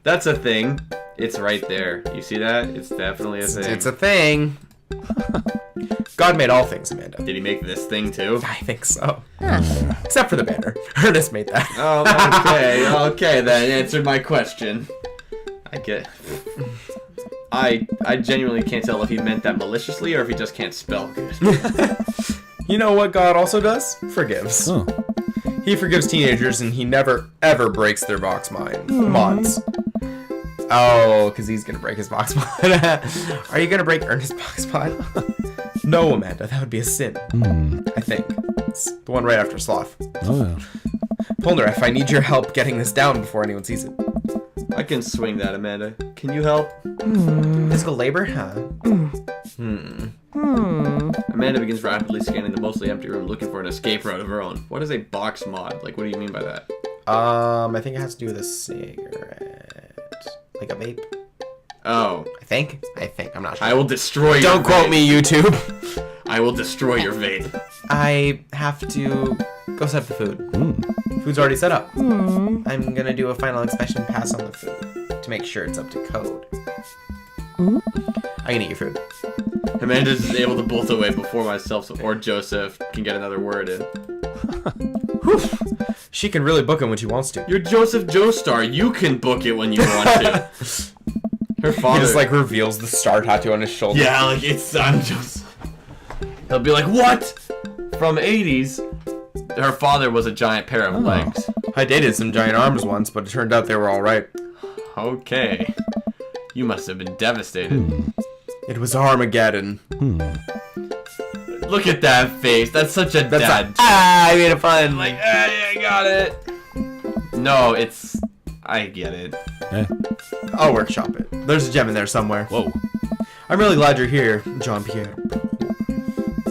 That's a thing. It's right there. You see that? It's definitely a thing. It's a thing. God made all things, Amanda. Did he make this thing too? I think so. Except for the banner. Ernest made that. Oh, okay. Okay, that answered my question. I genuinely can't tell if he meant that maliciously or if he just can't spell good. You know what God also does? Forgives. Oh. He forgives teenagers and he never, ever breaks their box mods. Oh, because he's going to break his box mod. Are you going to break Ernest's box mod? No, Amanda. That would be a sin. I think. It's the one right after Sloth. Oh, yeah. Polnareff, I need your help getting this down before anyone sees it. I can swing that, Amanda. Can you help? Physical labor? Huh? Amanda begins rapidly scanning the mostly empty room, looking for an escape route of her own. What is a box mod? Like, what do you mean by that? I think it has to do with a cigarette. Like a vape. Oh. I think. I'm not sure. I will destroy your Don't quote vape. me, YouTube. I will destroy your vape. I have to go set up the food. Food's already set up. I'm gonna do a final inspection pass on the food to make sure it's up to code. I can eat your food. Amanda is able to bolt away before myself or Joseph can get another word in. She can really book him when she wants to. You're Joseph Joestar. You can book it when you want to. Her father He just like reveals the star tattoo on his shoulder. Yeah, like I'm Joseph. He'll be like, what? From 80s. Her father was a giant pair of legs. I dated some giant arms once, but it turned out they were all right. Okay. You must have been devastated. It was Armageddon. Look at that face. That's such a dad. I made it fun. Like, yeah, I got it. No, I get it. Eh. I'll workshop it. There's a gem in there somewhere. Whoa. I'm really glad you're here, Jean-Pierre.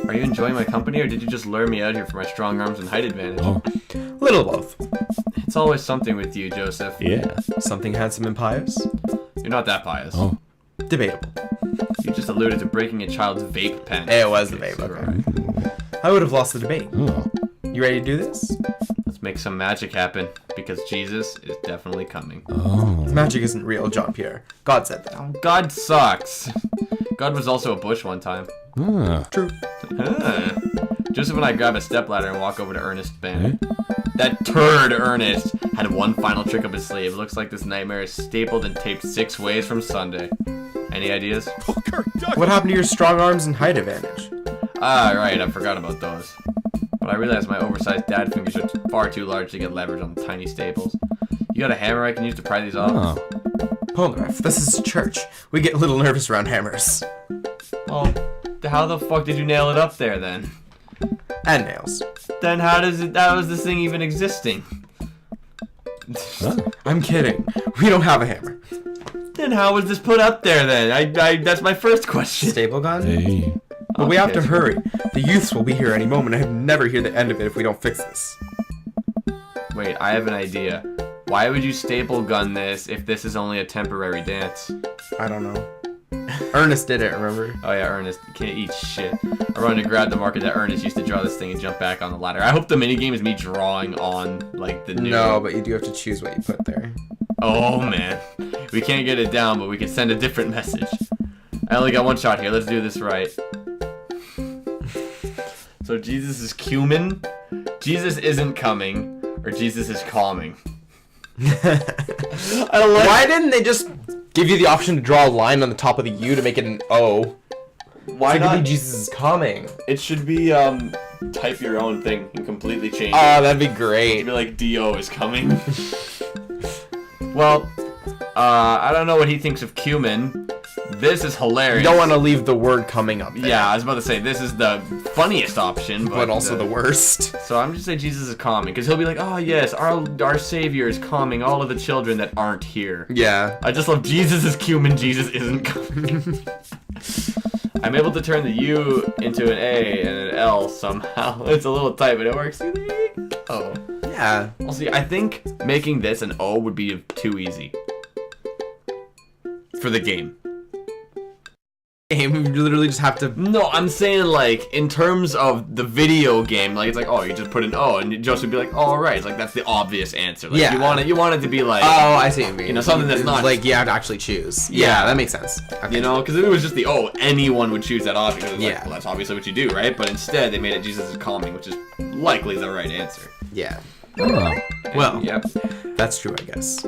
Are you enjoying my company, or did you just lure me out here for my strong arms and height advantage? Oh. Little both. It's always something with you, Joseph. Yeah. Something handsome and pious? You're not that pious. Oh. Debatable. You just alluded to breaking a child's vape pen. It was the vape, okay. I would have lost the debate. Oh. You ready to do this? Let's make some magic happen, because Jesus is definitely coming. Oh. Magic isn't real, Jean-Pierre. God said that. Oh, God sucks. God was also a bush one time. Ah. True. Joseph and I grab a stepladder and walk over to Ernest's banner. That turd Ernest had one final trick up his sleeve. Looks like this nightmare is stapled and taped 6 ways from Sunday. Any ideas? What happened to your strong arms and height advantage? Ah, right, I forgot about those. But I realized my oversized dad fingers are far too large to get leverage on tiny staples. You got a hammer I can use to pry these off? Oh. Polnareff, this is church. We get a little nervous around hammers. Well, how the fuck did you nail it up there then? And nails. Then how was this thing even existing? Huh? I'm kidding. We don't have a hammer. Then how was this put up there then? That's my first question. Staple gun? Hey. But we have to Okay. hurry. The youths will be here any moment. I never hear the end of it if we don't fix this. Wait, I have an idea. Why would you staple gun this if this is only a temporary dance? I don't know. Ernest did it, remember? Oh yeah, Ernest, you can't eat shit. I run to grab the marker that Ernest used to draw this thing and jump back on the ladder. I hope the minigame is me drawing on, like, the new... No, but you do have to choose what you put there. Oh, man. We can't get it down, but we can send a different message. I only got one shot here. Let's do this right. So Jesus is cumin, Jesus isn't coming, or Jesus is calming. I don't like... Why didn't they just give you the option to draw a line on the top of the U to make it an O? Why So it could not? be Jesus is coming. It should be, type your own thing and completely change it. Oh, that'd be It'd great. be like, D.O. is coming. Well, I don't know what he thinks of cumin. This is hilarious. You don't want to leave the word coming up there. Yeah, I was about to say, this is the funniest option. But also the worst. So I'm just saying Jesus is calming, because he'll be like, oh yes, our Savior is calming all of the children that aren't here. Yeah. I just love Jesus is cumin, Jesus isn't coming. I'm able to turn the U into an A and an L somehow. It's a little tight, but it works. See, there you go. Yeah. Well, see, I think making this an O would be too easy for the game. game. You literally just have to. No, I'm saying like in terms of the video game, like it's like, oh, you just put an O, and Joseph would be like, oh, all right. It's like that's the obvious answer. Like, Yeah. you want it to be like, Oh, I see what you mean. You know, something that's not like you have to actually choose. Yeah. Yeah, that makes sense. Okay. you know, because if it was just the oh, anyone would choose that option. Because it's Yeah. like, well, that's obviously what you do, right? But instead, they made it Jesus is calming, which is likely the right answer. Yeah. Oh. Well, Yep. that's true, I guess.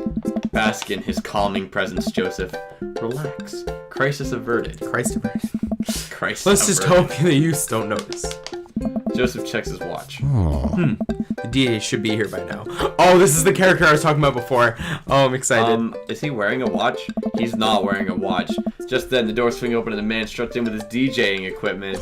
Bask in his calming presence, Joseph. Relax. Crisis averted. Christ averted. Crisis Let's just averted. hope the youths don't notice. Joseph checks his watch. Oh. The DA should be here by now. Oh, this is the character I was talking about before. Oh, I'm excited. Is he wearing a watch? He's not wearing a watch. Just then, the door swing open and the man struts in with his DJing equipment.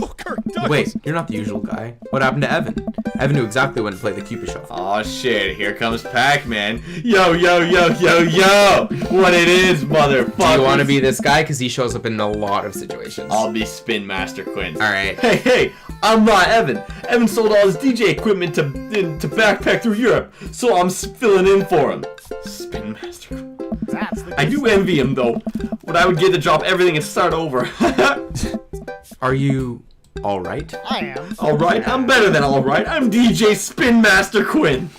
Wait, you're not the usual guy. What happened to Evan? Evan knew exactly when to play the Cupid Shuffle. Aw, shit, here comes Pac-Man. Yo, yo, yo, yo, yo! What it is, motherfucker! Do you want to be this guy? Because he shows up in a lot of situations. I'll be Spin Master Quinn. Alright. Hey, I'm not Evan. Evan sold all his DJ equipment to backpack through Europe, so I'm filling in for him. Spin Master Quinn. I do envy him, though. When I would get to drop everything and start over. Are you alright? I am. Alright, I'm better than alright. I'm DJ Spin Master Quinn.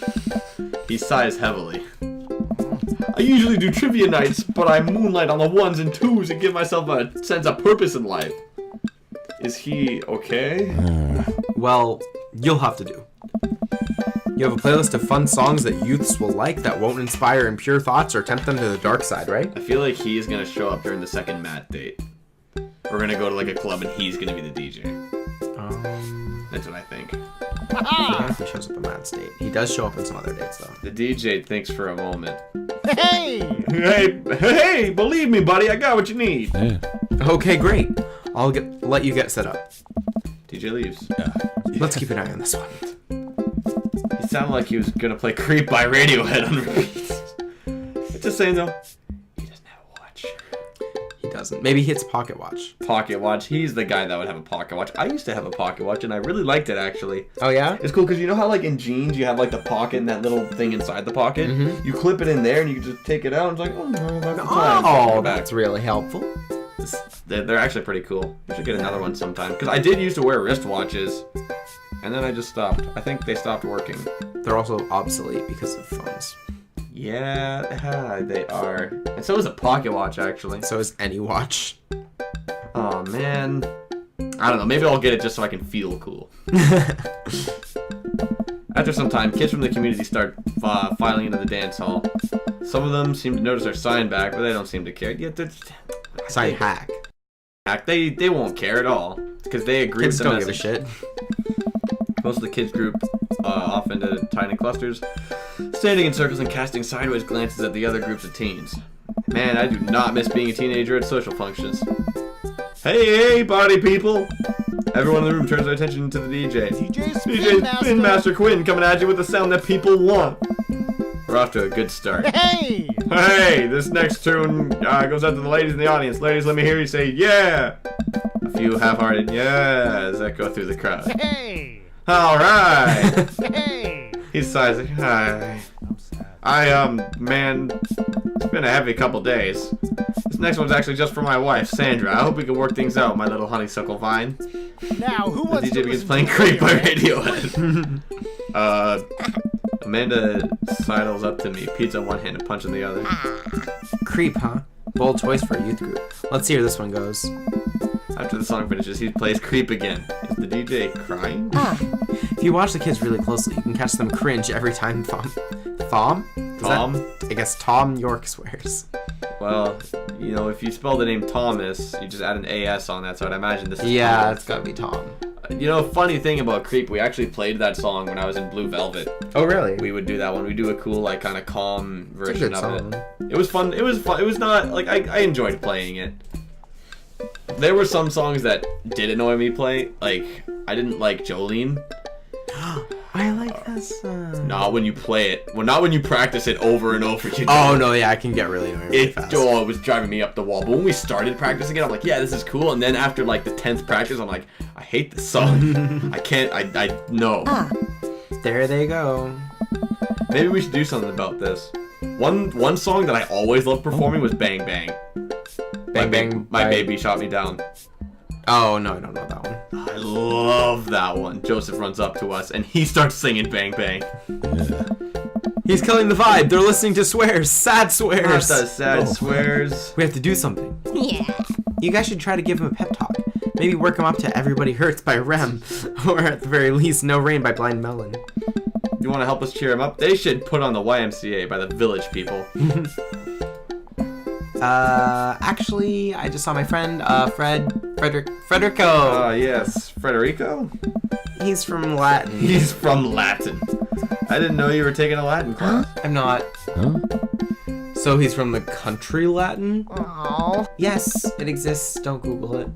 He sighs heavily. I usually do trivia nights, but I moonlight on the ones and twos and give myself a sense of purpose in life. Is he okay? Well, you'll have to do. You have a playlist of fun songs that youths will like that won't inspire impure thoughts or tempt them to the dark side, right? I feel like he's gonna show up during the second Matt date. We're gonna go to like a club and he's gonna be the DJ. That's what I think. Yeah, he shows up at Matt's date. He does show up in some other dates, though. The DJ thinks for a moment. Hey! Hey, believe me, buddy, I got what you need. Yeah. Okay, great. I'll let you get set up. DJ leaves. Let's keep an eye on this one. He sounded like he was gonna play Creep by Radiohead on repeat. Just saying though, he doesn't have a watch. He doesn't. Maybe he hits pocket watch. Pocket watch. He's the guy that would have a pocket watch. I used to have a pocket watch and I really liked it actually. Oh, yeah? It's cool because you know how like in jeans you have like the pocket and that little thing inside the pocket? Mhm. You clip it in there and you can just take it out and it's like, oh no, that's the time. Oh, Back. that's really helpful. They're actually pretty cool. You should get another one sometime. Because I did used to wear wristwatches and then I just stopped. I think they stopped working. They're also obsolete because of phones. Yeah, they are. And so is a pocket watch actually. So is any watch. Oh man. I don't know. Maybe I'll get it just so I can feel cool. After some time, kids from the community start filing into the dance hall. Some of them seem to notice our sign back, but they don't seem to care. Yeah, Sign hack. they won't care at all because they agree Kids with the don't give a message. shit. Most of the kids group off into tiny clusters, standing in circles and casting sideways glances at the other groups of teens. Man, I do not miss being a teenager at social functions. Hey, party people! Everyone in the room turns their attention to the DJ. DJ Spin Master Quinn coming at you with the sound that people want. We're off to a good start. Hey! Hey, this next tune goes out to the ladies in the audience. Ladies, let me hear you say yeah. A few half-hearted yeahs that go through the crowd. Hey! All right. Hey! He sighs like, hi. Man, it's been a heavy couple days. This next one's actually just for my wife, Sandra. I hope we can work things out, my little honeysuckle vine. Now, who The wants DJ to begins listen playing to Creep by Radiohead? Radiohead. Amanda sidles up to me, pizza in one hand and punch in the other. Creep, huh? Bold choice for a youth group. Let's see how this one goes. After the song finishes, he plays Creep again. Is the DJ crying? If you watch the kids really closely, you can catch them cringe every time Tom? I guess Tom York swears. Well, you know, if you spell the name Thomas, you just add an AS on that, so I'd imagine this is Yeah, Tom. it's gotta be Tom. You know, funny thing about Creep, we actually played that song when I was in Blue Velvet. Oh, really? We would do that one. We do a cool, like, kind of calm It's a version good of song. it. It was fun. It was fun. It was not, like, I enjoyed playing it. There were some songs that did annoy me play. Like, I didn't like Jolene. I like that song. Not when you play it. Well, not when you practice it over and over. You Oh, don't. no, yeah, I can get really annoyed really It fast. was driving me up the wall. But when we started practicing it, I'm like, yeah, this is cool. And then after like the 10th practice, I'm like, I hate this song. I can't. No. There they go. Maybe we should do something about this. One song that I always loved performing was Bang Bang. Bang Bang My by- baby shot me down. Oh, no, I don't know that one. I love that one. Joseph runs up to us and he starts singing Bang Bang. Yeah. He's killing the vibe. They're listening to swears. Sad swears. Not that sad swears. We have to do something. Yeah. You guys should try to give him a pep talk. Maybe work him up to Everybody Hurts by Rem. Or at the very least, No Rain by Blind Melon. You want to help us cheer him up? They should put on the YMCA by the Village People. Actually, I just saw my friend, Frederico. Yes. Frederico? He's from Latin. He's from Latin. I didn't know you were taking a Latin class. I'm not. Huh? So he's from the country Latin? Oh. Yes, it exists. Don't Google it.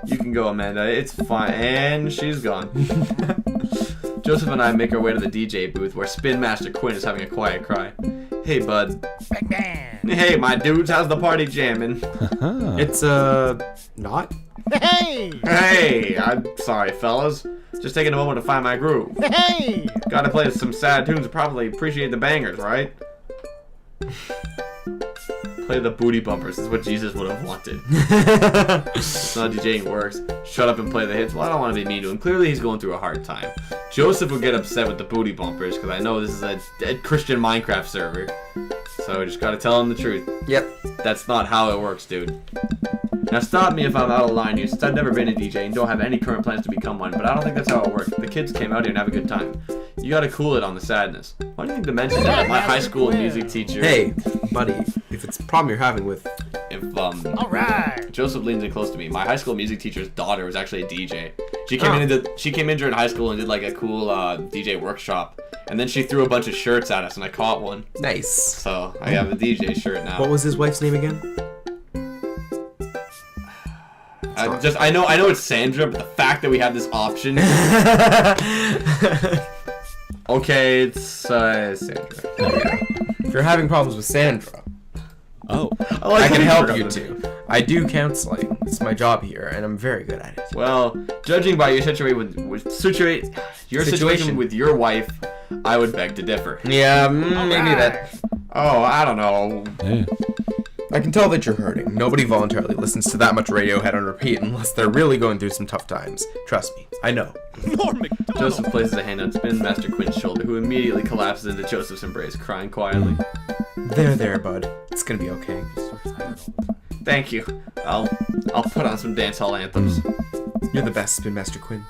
You can go, Amanda. It's fine. And she's gone. Joseph and I make our way to the DJ booth where Spin Master Quinn is having a quiet cry. Hey, bud. Bang bang. Hey, my dudes. How's the party jamming? It's, not? Hey. Hey, I'm sorry, fellas. Just taking a moment to find my groove. Hey. Gotta play some sad tunes to probably appreciate the bangers, right? Play the booty bumpers is what Jesus would have wanted. That's not how DJing works. Shut up and play the hits. Well, I don't want to be mean to him. Clearly he's going through a hard time. Joseph would get upset with the booty bumpers because I know this is a Christian Minecraft server. So I just gotta tell him the truth. Yep. That's not how it works, dude. Now stop me if I'm out of line here, since I've never been a DJ and don't have any current plans to become one, but I don't think that's how it works. The kids came out here and have a good time. You gotta cool it on the sadness. Why do you think to mention that my high school music teacher... Hey, buddy, if it's a problem you're having with... If, All right. Joseph leans in close to me. My high school music teacher's daughter was actually a DJ. She came in during high school and did like a cool DJ workshop. And then she threw a bunch of shirts at us and I caught one. Nice. So I have a DJ shirt now. What was his wife's name again? I know it's Sandra, but the fact that we have this option. Okay, it's Sandra. If you're having problems with Sandra, Oh. I can help you too. I do counseling. It's my job here, and I'm very good at it. Well, judging by your situation with your wife, I would beg to differ. Yeah, maybe that. Oh, I don't know. Yeah. I can tell that you're hurting. Nobody voluntarily listens to that much Radiohead on repeat unless they're really going through some tough times. Trust me, I know. Norm Macdonald. Joseph places a hand on Spin Master Quinn's shoulder, who immediately collapses into Joseph's embrace, crying quietly. There, bud. It's gonna be okay. Thank you. I'll put on some dance hall anthems. You're the best, Spin Master Quinn.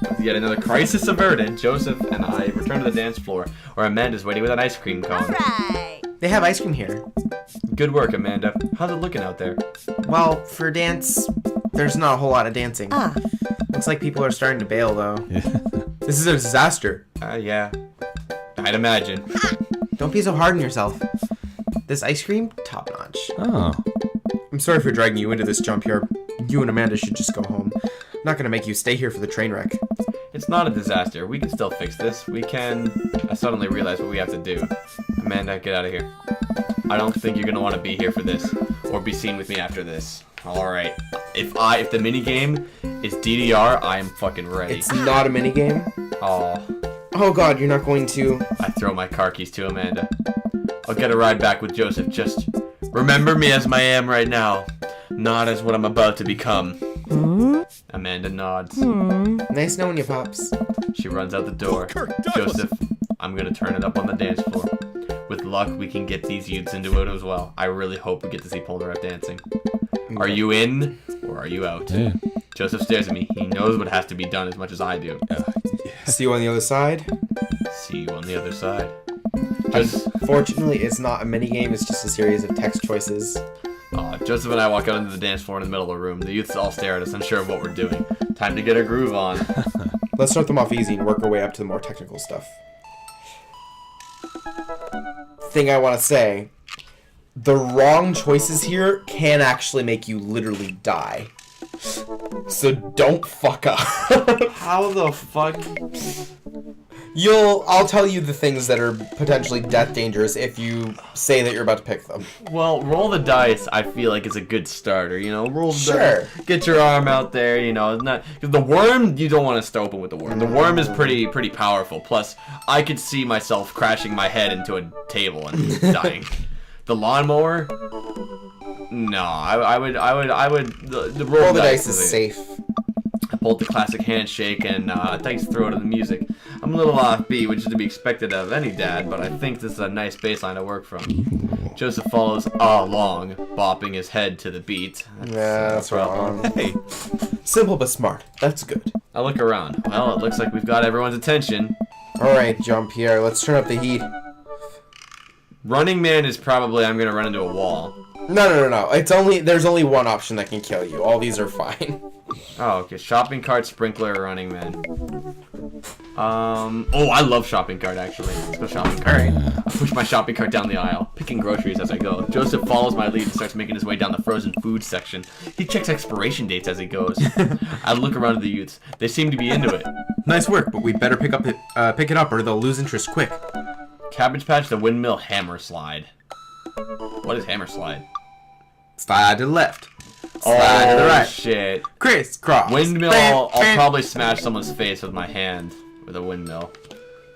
With yet another crisis averted, Joseph and I return to the dance floor, where Amanda's waiting with an ice cream cone. Right. They have ice cream here. Good work, Amanda. How's it looking out there? Well, for dance, there's not a whole lot of dancing. Looks like people are starting to bail, though. Yeah. This is a disaster. Yeah. I'd imagine. Don't be so hard on yourself. This ice cream, top notch. Oh. I'm sorry for dragging you into this jump here. You and Amanda should just go home. I'm not gonna make you stay here for the train wreck. It's not a disaster. We can still fix this. We can... I suddenly realize what we have to do. Amanda, get out of here. I don't think you're gonna want to be here for this, or be seen with me after this. Alright. If the minigame is DDR, I am fucking ready. It's not a minigame. Aw. Oh god, you're not going to... I throw my car keys to Amanda. I'll get a ride back with Joseph. Just remember me as I am right now, not as what I'm about to become. Amanda nods. Nice knowing you, Pops. She runs out the door. Joseph, I'm gonna turn it up on the dance floor. With luck, we can get these youths into it as well. I really hope we get to see Polnareff dancing. Are you in, or are you out? Yeah. Joseph stares at me. He knows what has to be done as much as I do. See you on the other side. See you on the other side. Fortunately, it's not a minigame, it's just a series of text choices. Joseph and I walk out into the dance floor in the middle of the room. The youths all stare at us, unsure of what we're doing. Time to get a groove on. Let's start them off easy and work our way up to the more technical stuff. Thing I want to say, the wrong choices here can actually make you literally die. So don't fuck up. How the fuck? I'll tell you the things that are potentially death dangerous if you say that you're about to pick them. Well, roll the dice. I feel like is a good starter. You know, roll the Sure. dice. Get your arm out there. You know, not cause the worm. You don't want to start open with the worm. The worm is pretty powerful. Plus, I could see myself crashing my head into a table and dying. The lawnmower. No, I would. The roll Roll the dice is safe. I pulled the classic handshake and dice throw to the music. I'm a little offbeat, which is to be expected of any dad, but I think this is a nice baseline to work from. Joseph follows along, bopping his head to the beat. That's wrong. Hey, Simple but smart. That's good. I look around. Well, it looks like we've got everyone's attention. Alright, Jean-Pierre, let's turn up the heat. Running Man is probably I'm gonna run into a wall. No. There's only one option that can kill you. All these are fine. Oh, okay. Shopping cart, sprinkler, Running Man. Oh, I love shopping cart actually. Let's go shopping cart. Alright. I push my shopping cart down the aisle, picking groceries as I go. Joseph follows my lead and starts making his way down the frozen food section. He checks expiration dates as he goes. I look around at the youths. They seem to be into it. nice work, but we better pick it up or they'll lose interest quick. Cabbage Patch, the windmill, hammer slide. What is hammer slide? Slide to the left. Slide to the right. Shit. Crisscross. Windmill, I'll probably smash someone's face with my hand with a windmill.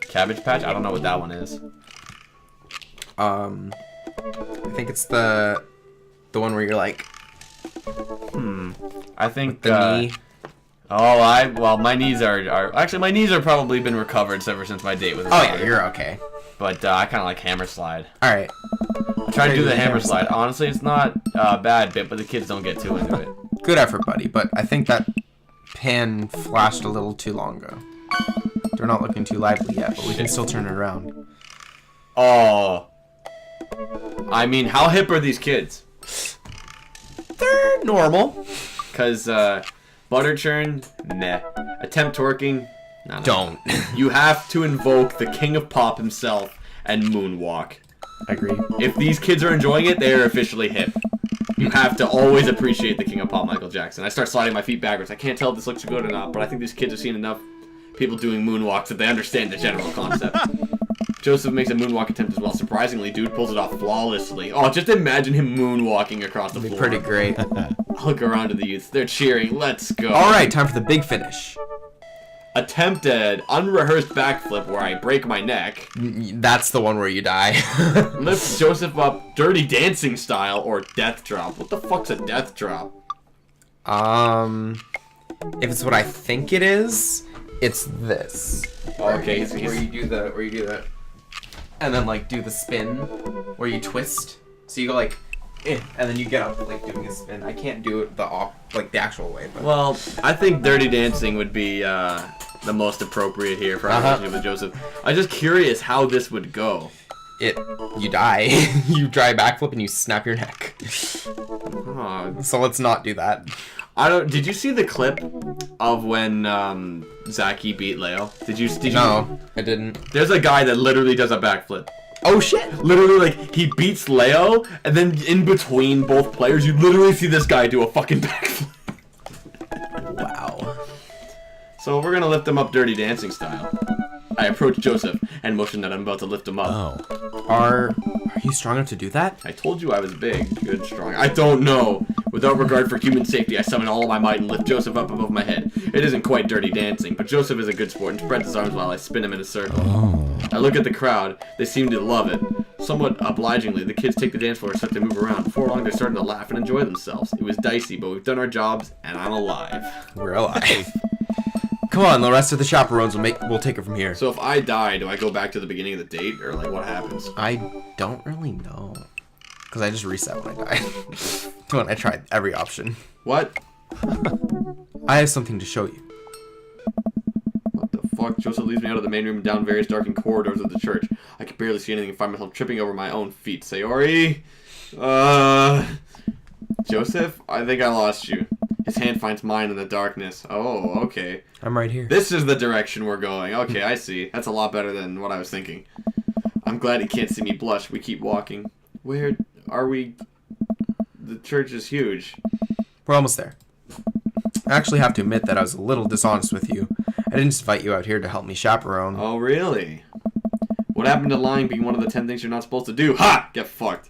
Cabbage Patch, I don't know what that one is. I think it's the one where you're like I think the knee. Well, my knees are actually my knees are probably been recovered ever since my date with his Oh yeah, father. you're okay. But I kind of like hammer slide. All right. I try to do the hammer slide. Honestly, it's not a bad bit, but the kids don't get too into it. Good effort, buddy. But I think that pan flashed a little too long ago. They're not looking too lively yet, but we can still turn it around. Oh. I mean, how hip are these kids? They're normal. Cause butter churn, nah. Attempt twerking, no. Don't. You have to invoke the king of pop himself and moonwalk. I agree. If these kids are enjoying it, they are officially hip. You have to always appreciate the king of pop, Michael Jackson. I start sliding my feet backwards. I can't tell if this looks good or not, but I think these kids have seen enough people doing moonwalks that they understand the general concept. Joseph makes a moonwalk attempt as well. Surprisingly, dude pulls it off flawlessly. Oh, just imagine him moonwalking across the floor. Pretty great. I look around to the youths. They're cheering. Let's go. All right, time for the big finish. Attempted unrehearsed backflip where I break my neck. That's the one where you die. Lifts Joseph up Dirty Dancing style or death drop. What the fuck's a death drop? If it's what I think it is, it's this. Okay, Where you do the, and then like do the spin, where you twist. So you go like, and then you get up like doing a spin. I can't do it the actual way. But. Well, I think Dirty Dancing would be the most appropriate here for our relationship with Joseph. I'm just curious how this would go. You die. You try a backflip and you snap your neck. Oh, So let's not do that. Did you see the clip of when Zaki beat Leo? Did you? No, I didn't. There's a guy that literally does a backflip. Oh shit! Literally, like, he beats Leo, and then in between both players, you literally see this guy do a fucking backflip. Wow. So we're gonna lift him up Dirty Dancing style. I approach Joseph and motion that I'm about to lift him up. Oh. Are you strong enough to do that? I told you I was big, good, strong. I don't know. Without regard for human safety, I summon all of my might and lift Joseph up above my head. It isn't quite Dirty Dancing, but Joseph is a good sport and spreads his arms while I spin him in a circle. I look at the crowd. They seem to love it. Somewhat obligingly, the kids take the dance floor and start to move around. Before long, they're starting to laugh and enjoy themselves. It was dicey, but we've done our jobs, and I'm alive. We're alive. Come on, the rest of the chaperones we'll take it from here. So if I die, do I go back to the beginning of the date, or like what happens? I don't really know. Because I just reset when I die. When I tried every option. What? I have something to show you. What the fuck? Joseph leads me out of the main room and down various darkened corridors of the church. I can barely see anything and find myself tripping over my own feet. Sayori? Joseph? I think I lost you. His hand finds mine in the darkness. Oh, okay. I'm right here. This is the direction we're going. Okay, I see. That's a lot better than what I was thinking. I'm glad he can't see me blush. We keep walking. Where are we? The church is huge. We're almost there. I actually have to admit that I was a little dishonest with you. I didn't just invite you out here to help me chaperone. Oh, really? What happened to lying being one of the 10 things you're not supposed to do? Ha! Get fucked.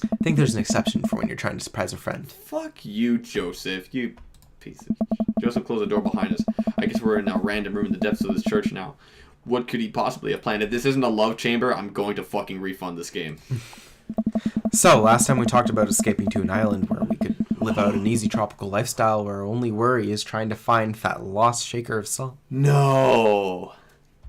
I think there's an exception for when you're trying to surprise a friend. Fuck you, Joseph. You piece of... Joseph closed the door behind us. I guess we're in a random room in the depths of this church now. What could he possibly have planned? If this isn't a love chamber, I'm going to fucking refund this game. So, last time we talked about escaping to an island where we could live out an easy tropical lifestyle where our only worry is trying to find that lost shaker of salt. No.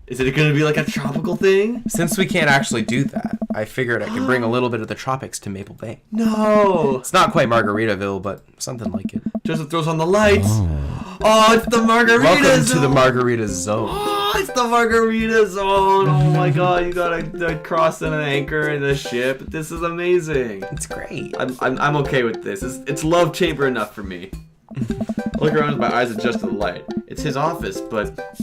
Is it going to be like a tropical thing? Since we can't actually do that, I figured I could bring a little bit of the tropics to Maple Bay. No. It's not quite Margaritaville, but something like it. Joseph throws on the lights. Oh, it's the Margarita Welcome Zone. to the Margarita Zone. Oh, it's the Margarita Zone. Oh my god, you gotta cross an anchor in a ship. This is amazing. It's great. I'm okay with this. It's love chamber enough for me. I look around as my eyes adjust to the light. It's his office, but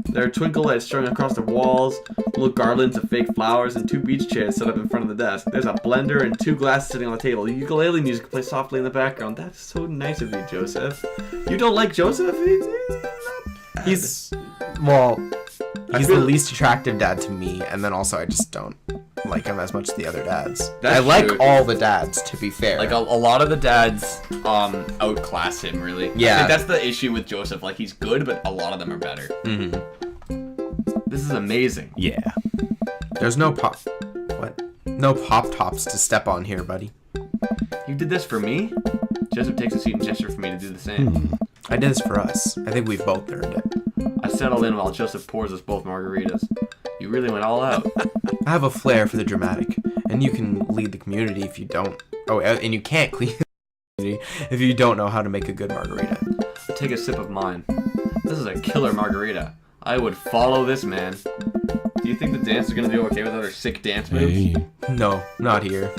there are twinkle lights strung across the walls, little garlands of fake flowers, and 2 beach chairs set up in front of the desk. There's a blender and 2 glasses sitting on the table. Ukulele music plays softly in the background. That's so nice of you, Joseph. You don't like Joseph? He's the feel- least attractive dad to me, and then also I just don't like him as much as the other dads. That's I like true. all the dads, to be fair. Like a lot of the dads outclass him, really. Yeah. I think that's the issue with Joseph. Like, he's good, but a lot of them are better. Mm-hmm. This is amazing. Yeah. There's no pop tops to step on here, buddy. You did this for me? Joseph takes a seat and gestures for me to do the same. I did this for us. I think we've both earned it. I settle in while Joseph pours us both margaritas. You really went all out. I have a flair for the dramatic, and you can lead the community if you don't. Oh, and you can't clean the community if you don't know how to make a good margarita. I take a sip of mine. This is a killer margarita. I would follow this man. Do you think the dance is gonna do okay without our sick dance moves? Hey. No, not here.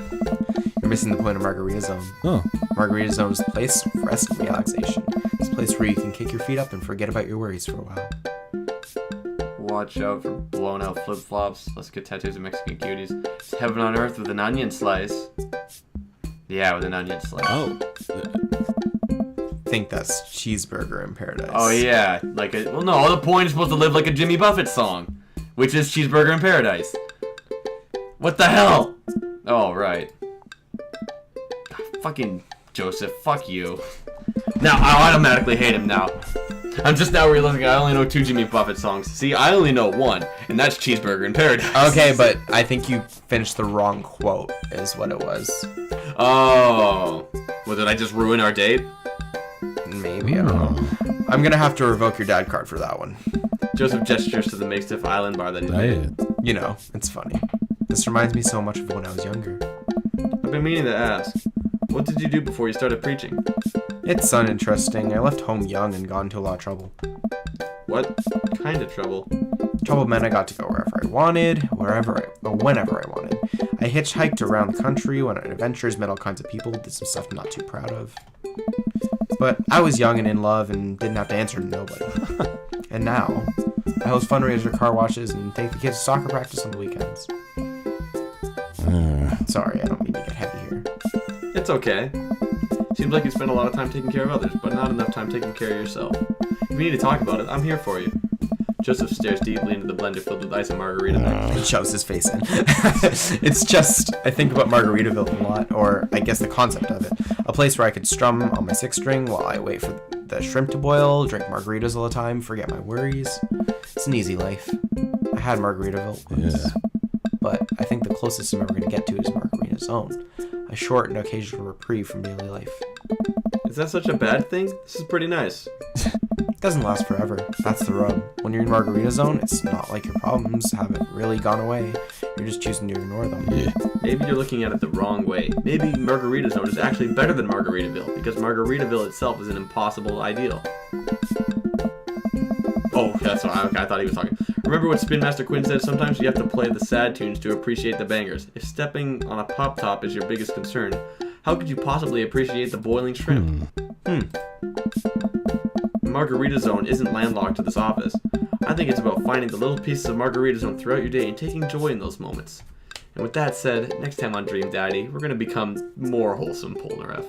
You're missing the point of Margarita Zone. Oh. Margarita Zone is the place for rest and relaxation. It's a place where you can kick your feet up and forget about your worries for a while. Watch out for blown out flip flops. Let's get tattoos of Mexican cuties. It's heaven on earth with an onion slice. Yeah, with an onion slice. Oh. Think that's Cheeseburger in Paradise. Oh yeah, well no, the point is supposed to live like a Jimmy Buffett song, which is Cheeseburger in Paradise. What the hell? Oh right. God, fucking Joseph, fuck you. Now I automatically hate him now. I'm just now realizing I only know 2 Jimmy Buffett songs. See, I only know one, and that's Cheeseburger in Paradise. Okay, but I think you finished the wrong quote, is what it was. Oh, well, did I just ruin our date? Maybe, I don't know. I'm gonna have to revoke your dad card for that one. Joseph gestures to the makeshift island bar that he made. You know, it's funny. This reminds me so much of when I was younger. I've been meaning to ask, what did you do before you started preaching? It's uninteresting. I left home young and got into a lot of trouble. What kind of trouble? Trouble meant I got to go wherever I wanted, whenever I wanted. I hitchhiked around the country, went on adventures, met all kinds of people, did some stuff I'm not too proud of. But I was young and in love and didn't have to answer to nobody. And now, I host fundraiser car washes and take the kids to soccer practice on the weekends. Sorry, I don't mean to get heavy here. It's okay. Seems like you spend a lot of time taking care of others, but not enough time taking care of yourself. If you need to talk about it, I'm here for you. Joseph stares deeply into the blender filled with ice and margarita mix. It shoves his face in. It's just, I think about Margaritaville a lot, or I guess the concept of it. A place where I could strum on my 6-string while I wait for the shrimp to boil, drink margaritas all the time, forget my worries. It's an easy life. I had Margaritaville once, but I think the closest I'm ever going to get to is Margarita Zone. A short and occasional reprieve from daily life. Is that such a bad thing? This is pretty nice. It doesn't last forever. That's the rub. When you're in Margarita Zone, it's not like your problems haven't really gone away. You're just choosing to ignore them. Yeah. Maybe you're looking at it the wrong way. Maybe Margarita Zone is actually better than Margaritaville, because Margaritaville itself is an impossible ideal. Oh, that's what I thought he was talking. Remember what Spin Master Quinn said? Sometimes you have to play the sad tunes to appreciate the bangers. If stepping on a pop top is your biggest concern, how could you possibly appreciate the boiling shrimp? Margarita Zone isn't landlocked to this office. I think it's about finding the little pieces of Margarita Zone throughout your day and taking joy in those moments. And with that said, next time on Dream Daddy, we're going to become more wholesome Polnareff.